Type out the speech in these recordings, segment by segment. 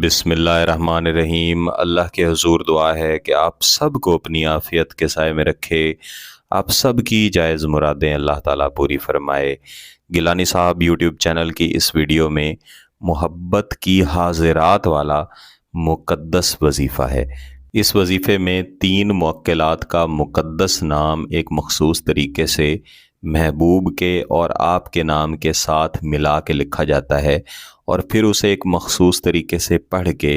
बिस्मिल्लाहिर्रहमानिर्रहीम। अल्लाह के हुजूर दुआ है कि आप सब को अपनी आफ़ियत के साए में रखे, आप सब की जायज़ मुरादें अल्लाह ताला पूरी फ़रमाए। गिलानी साहब यूट्यूब चैनल की इस वीडियो में मोहब्बत की हाज़िरात वाला मुक़द्दस वजीफ़ा है। इस वजीफ़े में 3 मुवक्किलात का मुक़द्दस नाम एक मख़सूस तरीके से महबूब के और आपके नाम के साथ मिला के लिखा जाता है और फिर उसे एक मख़सूस तरीके से पढ़ के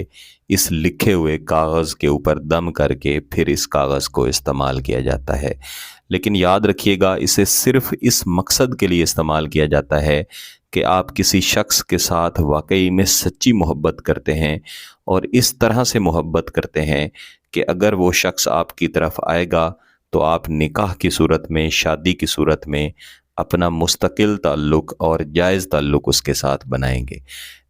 इस लिखे हुए कागज़ के ऊपर दम करके फिर इस कागज़ को इस्तेमाल किया जाता है। लेकिन याद रखिएगा, इसे सिर्फ़ इस मकसद के लिए इस्तेमाल किया जाता है कि आप किसी शख्स के साथ वाकई में सच्ची मोहब्बत करते हैं और इस तरह से मोहब्बत करते हैं कि अगर वो शख्स आपकी तरफ आएगा तो आप निकाह की सूरत में, शादी की सूरत में अपना मुस्तकिल ताल्लुक़ और जायज़ ताल्लुक़ उसके साथ बनाएंगे।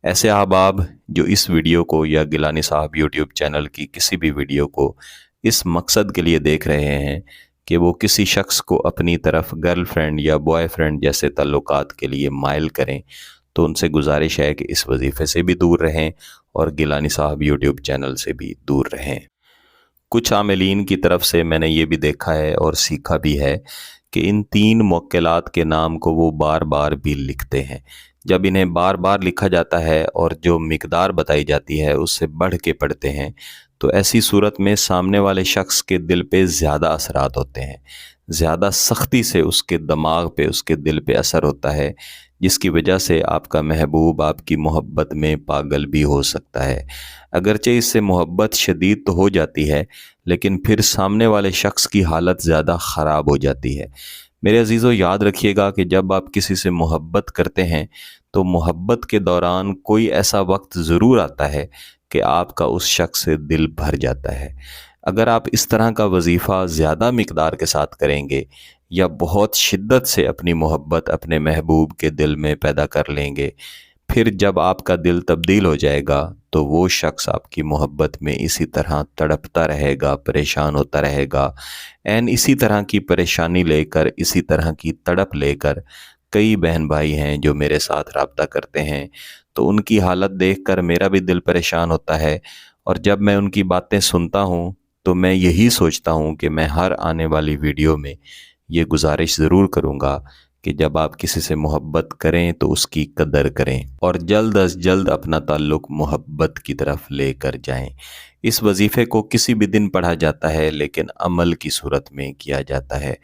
ऐसे अहबाब जो इस वीडियो को या गिलानी साहब यूट्यूब चैनल की किसी भी वीडियो को इस मकसद के लिए देख रहे हैं कि वो किसी शख्स को अपनी तरफ गर्लफ्रेंड या बॉयफ्रेंड जैसे ताल्लुकात के लिए माइल करें, तो उनसे गुजारिश है कि इस वजीफ़े से भी दूर रहें और गिलानी साहब यूट्यूब चैनल से भी दूर रहें। कुछ आमिलीन की तरफ से मैंने ये भी देखा है और सीखा भी है कि इन 3 मुवक्किलात के नाम को वो बार बार भी लिखते हैं। जब इन्हें बार बार लिखा जाता है और जो मिकदार बताई जाती है उससे बढ़ के पढ़ते हैं, तो ऐसी सूरत में सामने वाले शख्स के दिल पे ज़्यादा असरात होते हैं, ज़्यादा सख्ती से उसके दिमाग पे, उसके दिल पे असर होता है, जिसकी वजह से आपका महबूब आपकी मोहब्बत में पागल भी हो सकता है। अगरचे इससे मोहब्बत शदीद तो हो जाती है, लेकिन फिर सामने वाले शख्स की हालत ज़्यादा ख़राब हो जाती है। मेरे अजीज़ों, याद रखिएगा कि जब आप किसी से मोहब्बत करते हैं तो मोहब्बत के दौरान कोई ऐसा वक्त ज़रूर आता है कि आपका उस शख्स से दिल भर जाता है। अगर आप इस तरह का वजीफ़ा ज़्यादा मिकदार के साथ करेंगे या बहुत शिद्दत से अपनी मोहब्बत अपने महबूब के दिल में पैदा कर लेंगे, फिर जब आपका दिल तब्दील हो जाएगा तो वो शख्स आपकी मोहब्बत में इसी तरह तड़पता रहेगा, परेशान होता रहेगा। एन इसी तरह की परेशानी लेकर, इसी तरह की तड़प लेकर कई बहन भाई हैं जो मेरे साथ रब्ता करते हैं, तो उनकी हालत देखकर मेरा भी दिल परेशान होता है। और जब मैं उनकी बातें सुनता हूँ तो मैं यही सोचता हूँ कि मैं हर आने वाली वीडियो में ये गुजारिश ज़रूर करूँगा कि जब आप किसी से मोहब्बत करें तो उसकी कदर करें और जल्द अज जल्द अपना ताल्लुक़ मोहब्बत की तरफ लेकर जाएं। इस वजीफ़े को किसी भी दिन पढ़ा जाता है, लेकिन अमल की सूरत में किया जाता है।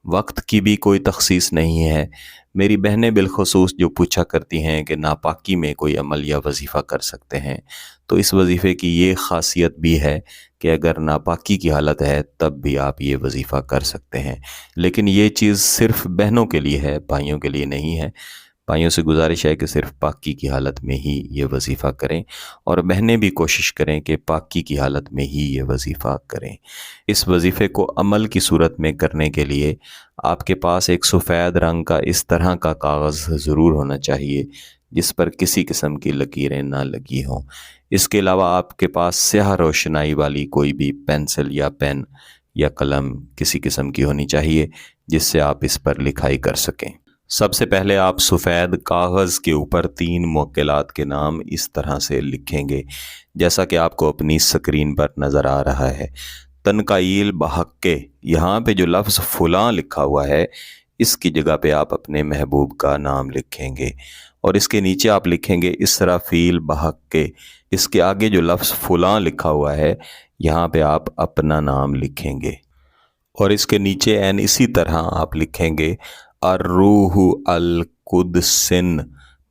वक्त की भी कोई तख़सीस नहीं है। मेरी बहनें बिलखुसूस जो पूछा करती हैं कि नापाकी में कोई अमल या वजीफ़ा कर सकते हैं, तो इस वजीफ़े की ये ख़ासियत भी है कि अगर नापाकी की हालत है तब भी आप ये वजीफ़ा कर सकते हैं। लेकिन ये चीज़ सिर्फ़ बहनों के लिए है, भाइयों के लिए नहीं है। भाइयों से गुजारिश है कि सिर्फ़ पाकी की हालत में ही ये वजीफ़ा करें और बहनें भी कोशिश करें कि पाकी की हालत में ही ये वजीफ़ा करें। इस वजीफ़े को अमल की सूरत में करने के लिए आपके पास एक सफ़ेद रंग का इस तरह का कागज़ ज़रूर होना चाहिए जिस पर किसी किस्म की लकीरें ना लगी हों। इसके अलावा आपके पास स्याह रोशनाई वाली कोई भी पेंसिल या पेन या कलम किसी किस्म की होनी चाहिए जिससे आप इस पर लिखाई कर सकें। सबसे पहले आप सफ़ेद कागज़ के ऊपर 3 मुवक्किलात के नाम इस तरह से लिखेंगे जैसा कि आपको अपनी स्क्रीन पर नज़र आ रहा है। तनकाईल बहक्के, यहाँ पे जो लफ्ज़ फ़ुलां लिखा हुआ है इसकी जगह पे आप अपने महबूब का नाम लिखेंगे और इसके नीचे आप लिखेंगे इसराफील बहक्के। इसके आगे जो लफ्ज़ फ़ुलां लिखा हुआ है यहाँ पे आप अपना नाम लिखेंगे और इसके नीचे एन इसी तरह आप लिखेंगे अर्रूहु अल कुद्सिन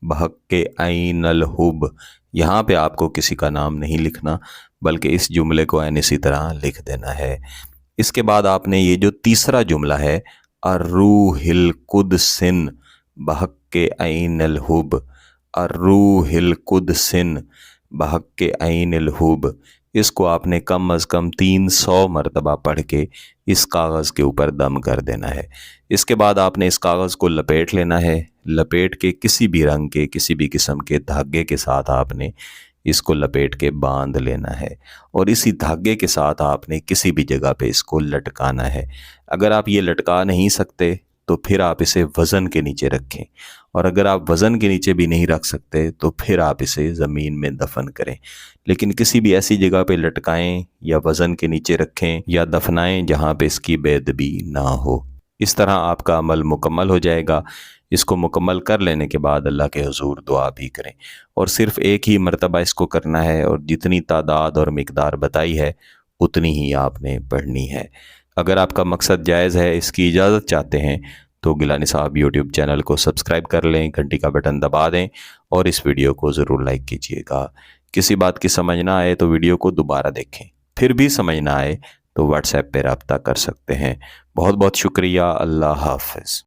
बहक्के ऐन अल हुब। यहाँ पे आपको किसी का नाम नहीं लिखना, बल्कि इस जुमले को एन इसी तरह लिख देना है। इसके बाद आपने ये जो तीसरा जुमला है अर्रूहिल कुद्सिन बहक्के ऐन अल हुब, अर्रूहिल कुद्सिन बहक्के ऐन अल हुब, इसको आपने कम अज़ कम 300 मरतबा पढ़ के इस कागज़ के ऊपर दम कर देना है। इसके बाद आपने इस कागज़ को लपेट लेना है। लपेट के किसी भी रंग के, किसी भी किस्म के धागे के साथ आपने इसको लपेट के बांध लेना है और इसी धागे के साथ आपने किसी भी जगह पे इसको लटकाना है। अगर आप ये लटका नहीं सकते تو پھر آپ اسے وزن کے نیچے رکھیں، اور اگر آپ وزن کے نیچے بھی نہیں رکھ سکتے تو پھر آپ اسے زمین میں دفن کریں، لیکن کسی بھی ایسی جگہ پہ لٹکائیں یا وزن کے نیچے رکھیں یا دفنائیں جہاں پہ اس کی بے ادبی نہ ہو۔ اس طرح آپ کا عمل مکمل ہو جائے گا۔ اس کو مکمل کر لینے کے بعد اللہ کے حضور دعا بھی کریں، اور صرف ایک ہی مرتبہ اس کو کرنا ہے، اور جتنی تعداد اور مقدار بتائی ہے اتنی ہی آپ نے پڑھنی ہے۔ اگر آپ کا مقصد جائز ہے، اس کی اجازت چاہتے ہیں، تو گیلانی صاحب یوٹیوب چینل کو سبسکرائب کر لیں، گھنٹی کا بٹن دبا دیں، اور اس ویڈیو کو ضرور لائک کیجیے گا۔ کسی بات کی سمجھ نہ آئے تو ویڈیو کو دوبارہ دیکھیں، پھر بھی سمجھ نہ آئے تو واٹس ایپ پہ رابطہ کر سکتے ہیں۔ بہت بہت شکریہ۔ اللہ حافظ۔